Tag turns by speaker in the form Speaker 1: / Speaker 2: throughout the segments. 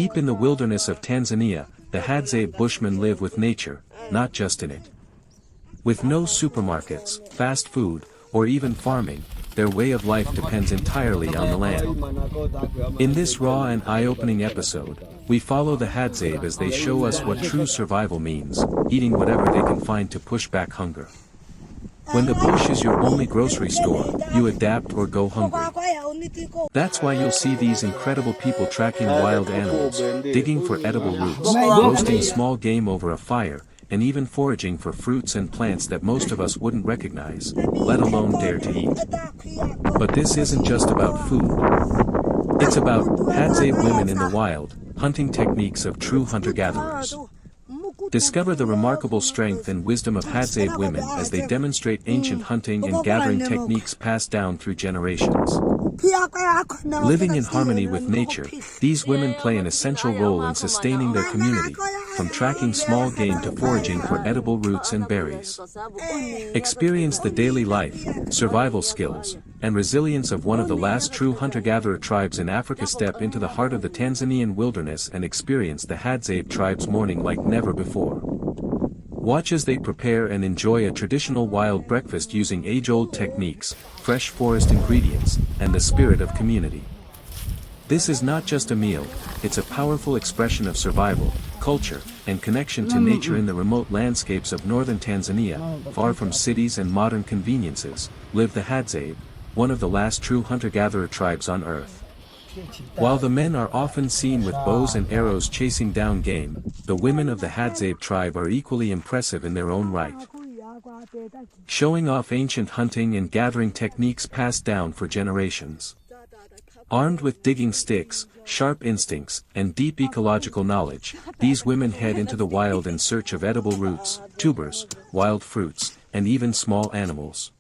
Speaker 1: Deep in the wilderness of Tanzania, the Hadzabe Bushmen live with nature, not just in it. With no supermarkets, fast food, or even farming, their way of life depends entirely on the land. In this raw and eye-opening episode, we follow the Hadzabe as they show us what true survival means, eating whatever they can find to push back hunger. When the bush is your only grocery store, you adapt or go hungry. That's why you'll see these incredible people tracking wild animals, digging for edible roots, roasting small game over a fire, and even foraging for fruits and plants that most of us wouldn't recognize, let alone dare to eat. But this isn't just about food. It's about Hadzabe women in the wild, hunting techniques of true hunter-gatherers. Discover the remarkable strength and wisdom of Hadzabe women as they demonstrate ancient hunting and gathering techniques passed down through generations. Living in harmony with nature, these women play an essential role in sustaining their community, from tracking small game to foraging for edible roots and berries. Experience the daily life, survival skills, and resilience of one of the last true hunter-gatherer tribes in Africa. Step into the heart of the Tanzanian wilderness and experience the Hadzabe tribe's morning like never before. Watch as they prepare and enjoy a traditional wild breakfast using age-old techniques, fresh forest ingredients, and the spirit of community. This is not just a meal, it's a powerful expression of survival, culture, and connection to nature in the remote landscapes of northern Tanzania, far from cities and modern conveniences, live the Hadzabe, one of the last true hunter-gatherer tribes on earth. While the men are often seen with bows and arrows chasing down game, the women of the Hadzabe tribe are equally impressive in their own right. Showing off ancient hunting and gathering techniques passed down for generations. Armed with digging sticks, sharp instincts, and deep ecological knowledge, these women head into the wild in search of edible roots, tubers, wild fruits, and even small animals.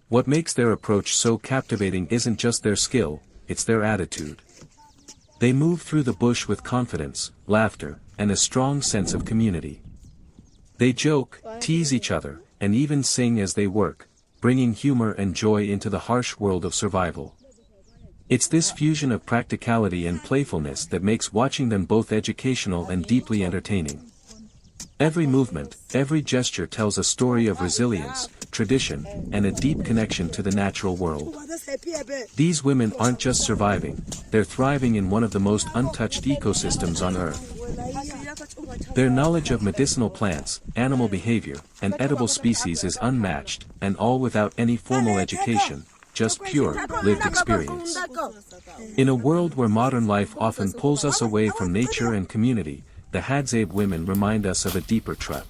Speaker 1: What makes their approach so captivating isn't just their skill, it's their attitude. They move through the bush with confidence, laughter, and a strong sense of community. They joke, tease each other, and even sing as they work, bringing humor and joy into the harsh world of survival. It's this fusion of practicality and playfulness that makes watching them both educational and deeply entertaining. Every movement, every gesture tells a story of resilience, tradition, and a deep connection to the natural world. These women aren't just surviving, they're thriving in one of the most untouched ecosystems on Earth. Their knowledge of medicinal plants, animal behavior, and edible species is unmatched, and all without any formal education, just pure, lived experience. In a world where modern life often pulls us away from nature and community, the Hadzabe women remind us of a deeper truth.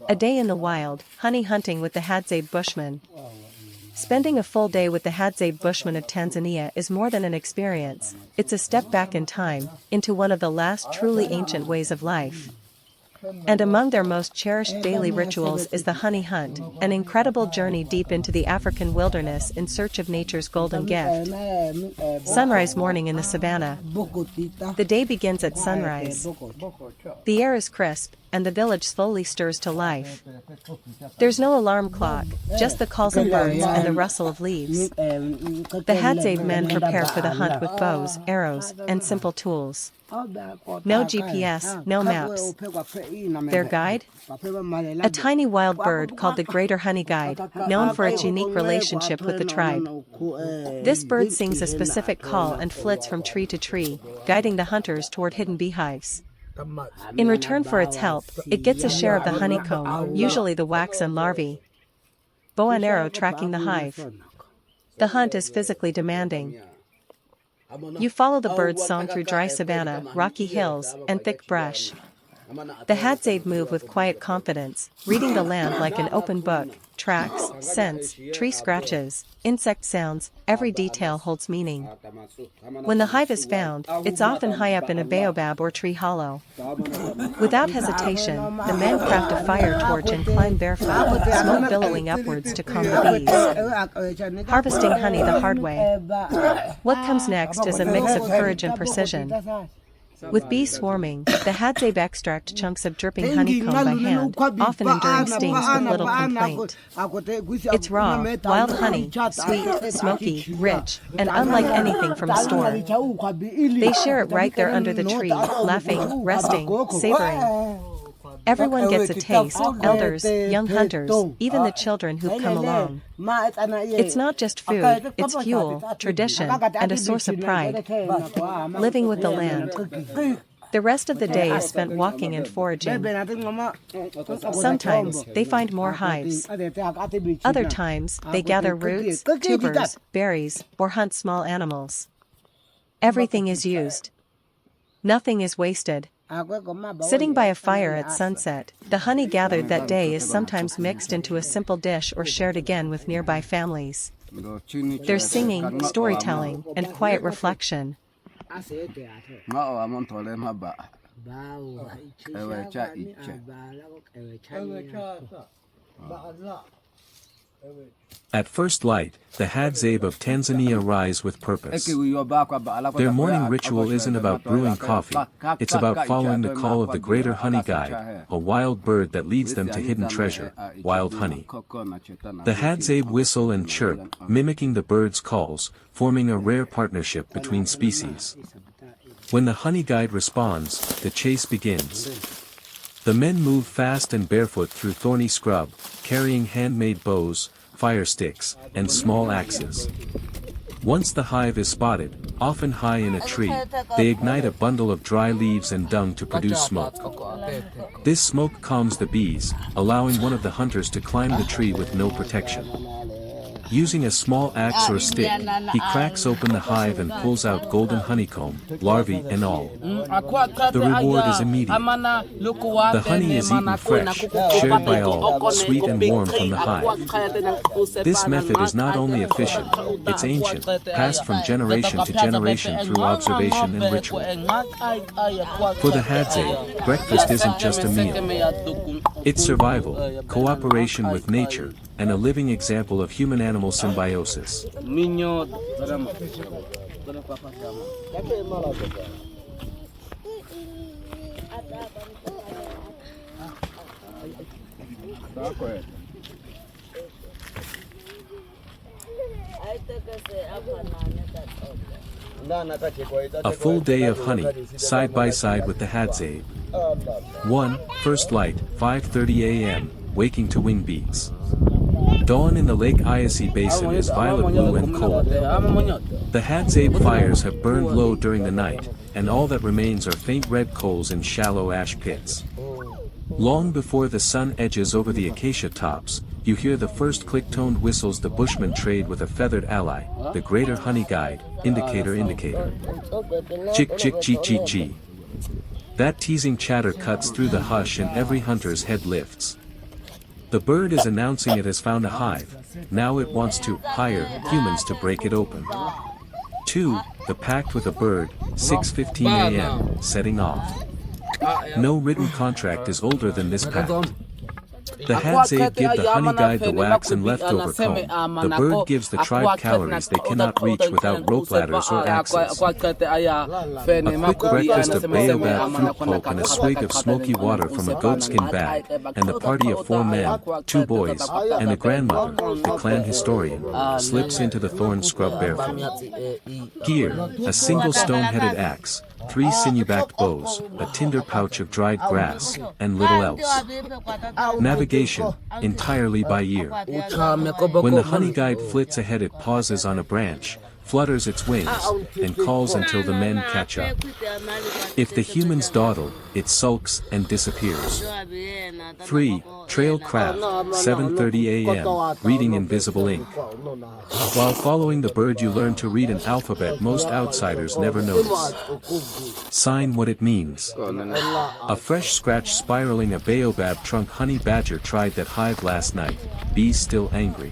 Speaker 2: A day in the wild, honey hunting with the Hadzabe Bushmen. Spending a full day with the Hadzabe Bushmen of Tanzania is more than an experience, it's a step back in time, into one of the last truly ancient ways of life. And among their most cherished daily rituals is the honey hunt, an incredible journey deep into the African wilderness in search of nature's golden gift. Sunrise morning in the savannah. The day begins at sunrise. The air is crisp, and the village slowly stirs to life. There's no alarm clock, just the calls of birds and the rustle of leaves. The Hadzabe men prepare for the hunt with bows, arrows, and simple tools. No GPS, no maps. Their guide? A tiny wild bird called the greater honey guide, known for its unique relationship with the tribe. This bird sings a specific call and flits from tree to tree, guiding the hunters toward hidden beehives. In return for its help, it gets a share of the honeycomb, usually the wax and larvae. Bow and arrow tracking the hive. The hunt is physically demanding. You follow the bird's song through dry savanna, rocky hills, and thick brush. The Hadzabe move with quiet confidence, reading the land like an open book. Tracks, scents, tree scratches, insect sounds, every detail holds meaning. When the hive is found, it's often high up in a baobab or tree hollow. Without hesitation, the men craft a fire torch and climb barefoot, smoke billowing upwards to calm the bees. Harvesting honey the hard way. What comes next is a mix of courage and precision. With bees swarming, the Hadzabe extract chunks of dripping honeycomb by hand, often enduring stings with little complaint. It's raw, wild honey, sweet, smoky, rich, and unlike anything from a store. They share it right there under the tree, laughing, resting, savoring. Everyone gets a taste, elders, young hunters, even the children who've come along. It's not just food, it's fuel, tradition, and a source of pride. Living with the land. The rest of the day is spent walking and foraging. Sometimes, they find more hives. Other times, they gather roots, tubers, berries, or hunt small animals. Everything is used. Nothing is wasted. Sitting by a fire at sunset, the honey gathered that day is sometimes mixed into a simple dish or shared again with nearby families. There's singing, storytelling, and quiet reflection.
Speaker 1: At first light, the Hadzabe of Tanzania rise with purpose. Their morning ritual isn't about brewing coffee, it's about following the call of the greater honey guide, a wild bird that leads them to hidden treasure, wild honey. The Hadzabe whistle and chirp, mimicking the bird's calls, forming a rare partnership between species. When the honey guide responds, the chase begins. The men move fast and barefoot through thorny scrub, carrying handmade bows, fire sticks, and small axes. Once the hive is spotted, often high in a tree, they ignite a bundle of dry leaves and dung to produce smoke. This smoke calms the bees, allowing one of the hunters to climb the tree with no protection. Using a small axe or stick, he cracks open the hive and pulls out golden honeycomb, larvae and all. The reward is immediate. The honey is eaten fresh, shared by all, sweet and warm from the hive. This method is not only efficient, it's ancient, passed from generation to generation through observation and ritual. For the Hadzabe, breakfast isn't just a meal. It's survival, cooperation with nature, and a living example of human-animal symbiosis. A full day of honey, side by side with the Hadzabe. 1. First light, 5:30 a.m., waking to wing beats. Dawn in the Lake Ayasi Basin is violet blue and cold. The Hadzabe fires have burned low during the night, and all that remains are faint red coals in shallow ash pits. Long before the sun edges over the acacia tops, you hear the first click-toned whistles the bushmen trade with a feathered ally, the greater honey guide, indicator. Chick chick chee chee chee. That teasing chatter cuts through the hush and every hunter's head lifts. The bird is announcing it has found a hive, now it wants to hire humans to break it open. 2. The pact with a bird, 6:15 a.m., setting off. No written contract is older than this pact. The Hadzabe give the honey guide the wax and leftover comb. The bird gives the tribe calories they cannot reach without rope ladders or axes. A quick breakfast of baobab fruit pulp and a swig of smoky water from a goatskin bag, and the party of 4 men, 2 boys, and a grandmother, the clan historian, slips into the thorn scrub barefoot. Gear, a single stone-headed axe, 3 sinew-backed bows, a tinder pouch of dried grass, and little else. Navigation, entirely by ear. When the honey guide flits ahead, it pauses on a branch, flutters its wings, and calls until the men catch up. If the humans dawdle, it sulks and disappears. 3. Trail craft, 7:30 a.m., reading invisible ink. While following the bird you learn to read an alphabet most outsiders never notice. Sign what it means. A fresh scratch spiraling a baobab trunk. Honey badger tried that hive last night, bees still angry.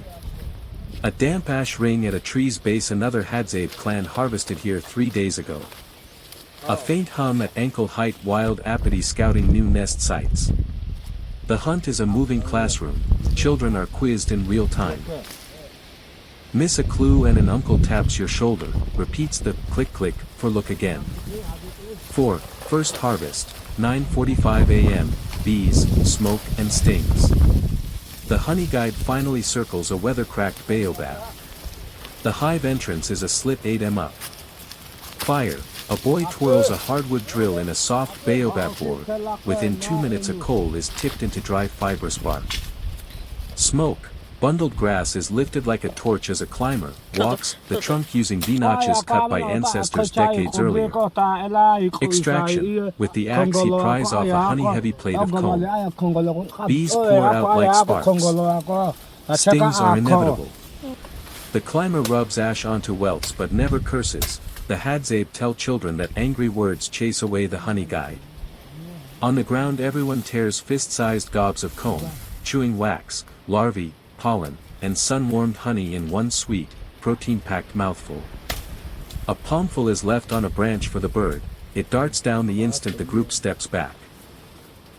Speaker 1: A damp ash ring at a tree's base. Another Hadzabe clan harvested here 3 days ago. A faint hum at ankle height. Wild apathy scouting new nest sites. The hunt is a moving classroom, children are quizzed in real time. Miss a clue and an uncle taps your shoulder, repeats the click-click for look again. 4. First harvest, 9:45 a.m., bees, smoke and stings. The honey guide finally circles a weather-cracked baobab. The hive entrance is a slit 8 up. Fire, a boy twirls a hardwood drill in a soft baobab board. Within 2 minutes a coal is tipped into dry fibrous bark. Smoke, bundled grass is lifted like a torch as a climber walks, the trunk using V-notches cut by ancestors decades earlier. Extraction, with the axe he pries off a honey-heavy plate of comb. Bees pour out like sparks. Stings are inevitable. The climber rubs ash onto welts but never curses. The Hadzabe tell children that angry words chase away the honey guide. On the ground everyone tears fist-sized gobs of comb, chewing wax, larvae, pollen, and sun-warmed honey in one sweet, protein-packed mouthful. A palmful is left on a branch for the bird, it darts down the instant the group steps back.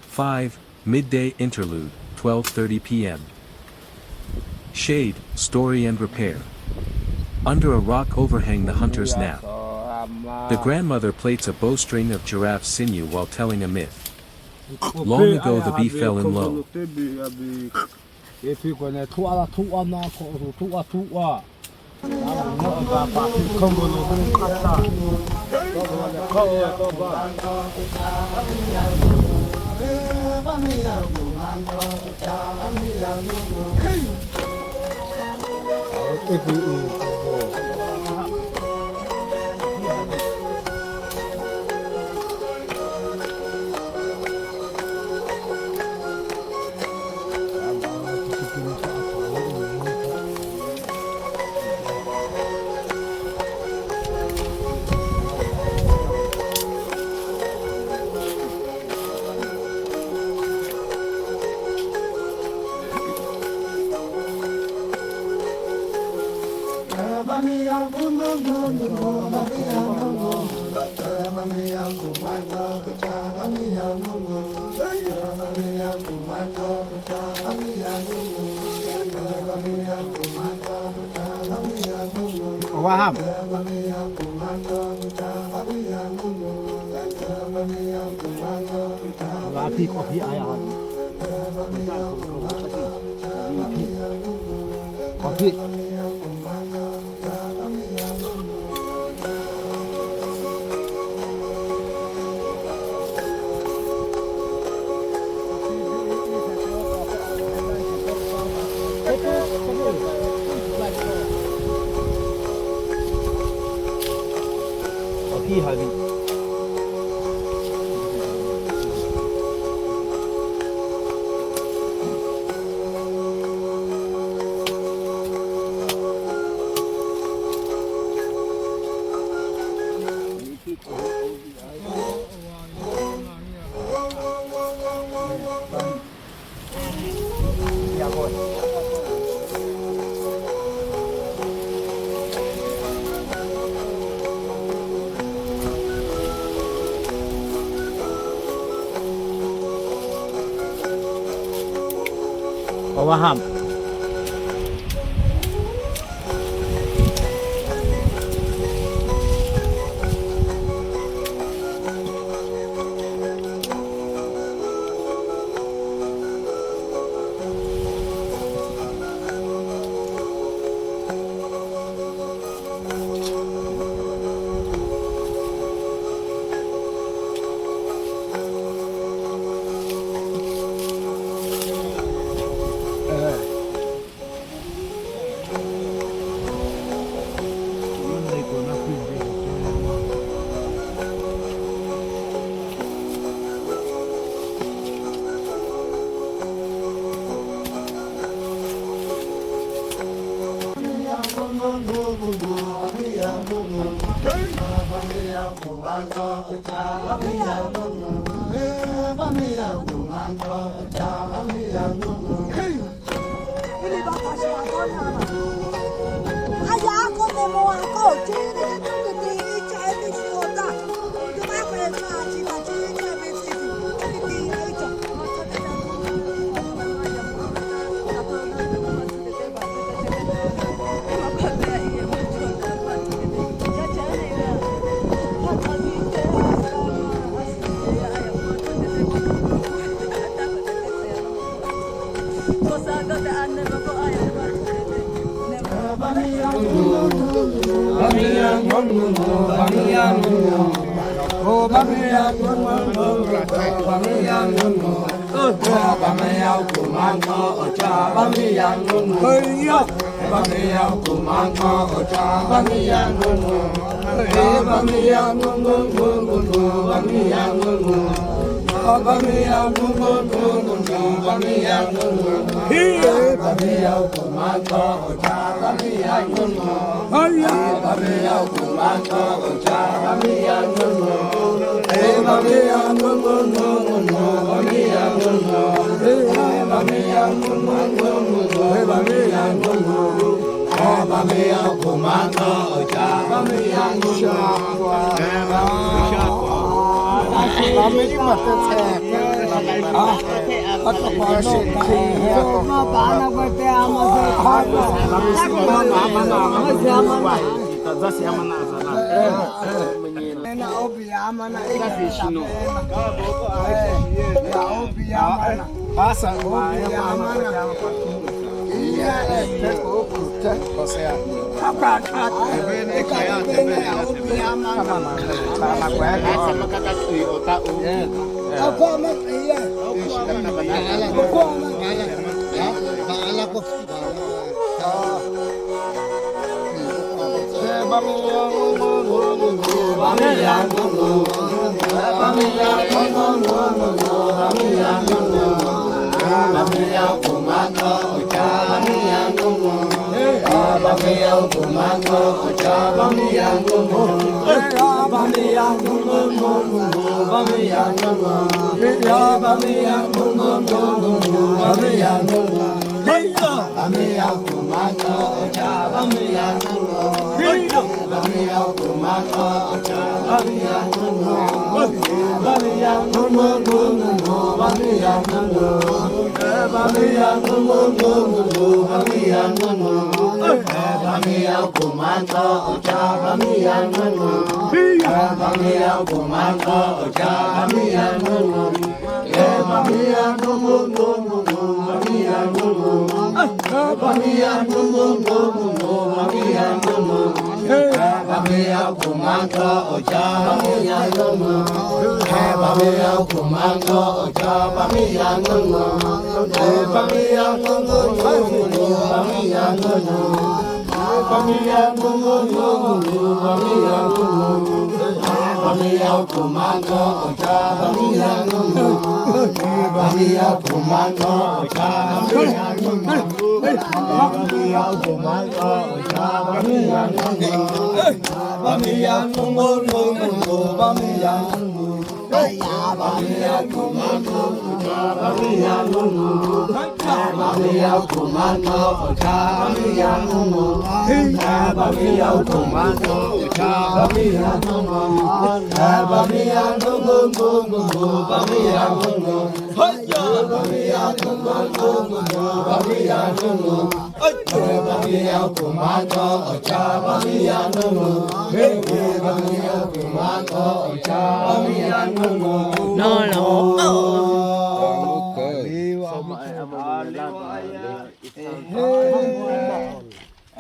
Speaker 1: 5. Midday interlude, 12:30 p.m. Shade, story and repair. Under a rock overhang the hunters nap. The grandmother plaits a bowstring of giraffe sinew while telling a myth. Long ago the bee fell in love.
Speaker 3: Wahab. Api kopi ayam. Kopi. Kopi hari. เพราะว่าห้าม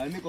Speaker 4: Ini